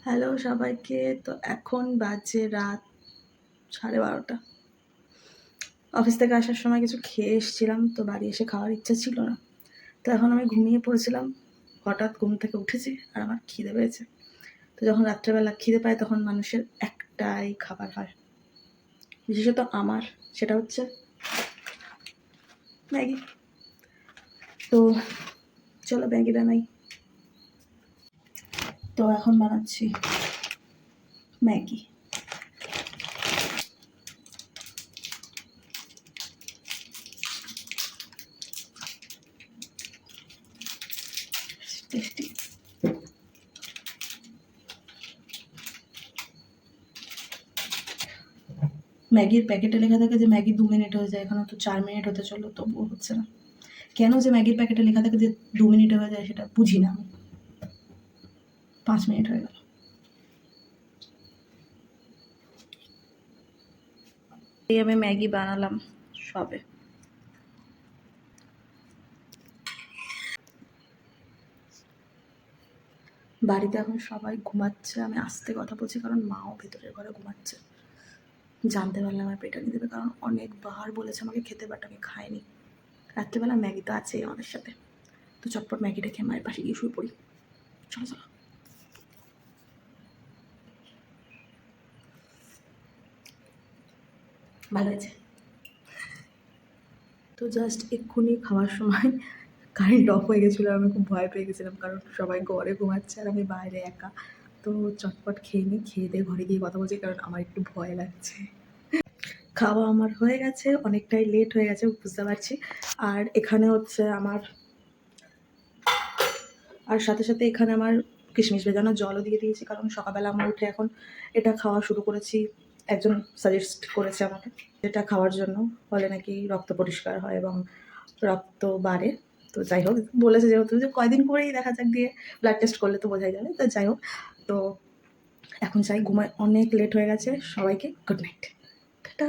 Hello সবাইকে। তো এখন বাজে রাত 12:30। অফিস থেকে আসার সময় কিছু খেয়ে এসেছিলাম, তো বাড়ি এসে খাওয়ার ইচ্ছা ছিল না। তো এখন আমি ঘুমিয়ে পড়েছিলাম, হঠাৎ ঘুম থেকে উঠেছি আর আমার খিদে পেয়েছে। তো যখন রাত্রেবেলা খিদে পায় তখন মানুষের একটাই খাবার হয়, বিশেষত আমার, সেটা হচ্ছে ম্যাগি। তো চলো ম্যাগি বানাই। তো এখন বানাচ্ছি ম্যাগি। টেস্টি। ম্যাগির প্যাকেটে লেখা থাকে যে ম্যাগি 2 মিনিট হয়ে যায়, এখানে তো 4 মিনিট হতে চলো, তবুও হচ্ছে না। কেন যে ম্যাগির প্যাকেটে লেখা থাকে যে 2 মিনিটে হয়ে যায় সেটা বুঝি না আমি। 5 মিনিট হয়ে গেল। এই আমি ম্যাগি বানালাম সবে। বাড়িতে এখন সবাই ঘুমাচ্ছে, আমি আস্তে কথা বলছি কারণ মাও ভেতরের ঘরে ঘুমাচ্ছে। জানতে পারলে আমার পেটানি দেবে, কারণ অনেকবার বলেছে আমাকে খেতে, বাট আমি খাইনি। রাত্রিবেলা ম্যাগি তো আছেই আমাদের সাথে, তো চটপট ম্যাগিটা খেয়ে মায়ের পাশে গিয়ে শুয়ে পড়ি। চলো চলো। ভালো হয়েছে। তো জাস্ট এক্ষুনি খাওয়ার সময় কারেন্ট অফ হয়ে গেছিলো, আমি খুব ভয় পেয়ে গেছিলাম কারণ সবাই ঘরে ঘুমাচ্ছে আর আমি বাইরে একা। তো চটপট খেয়ে নিই, খেয়ে দিয়ে ঘরে গিয়ে কথা বলছি কারণ আমার একটু ভয় লাগছে। খাওয়া আমার হয়ে গেছে, অনেকটাই লেট হয়ে গেছে বুঝতে পারছি। আর এখানে হচ্ছে আমার, আর সাথে সাথে এখানে আমার কিশমিশ ভেজানো জলও দিয়ে দিয়েছি, কারণ সকালবেলা আমরা উঠে এখন এটা খাওয়া শুরু করেছি। একজন সাজেস্ট করেছে আমাকে এটা খাওয়ার জন্য, বলে নাকি রক্ত পরিষ্কার হয় এবং রক্ত বাড়ে। তো যাই হোক, বলেছে যেহেতু যে কয়দিন করেই দেখা যাক, দিয়ে ব্লাড টেস্ট করলে তো বোঝাই যাবে। তো যাই হোক, তো এখন চাই ঘুমায়, অনেক লেট হয়ে গেছে। সবাইকে গুড নাইট, টাটা।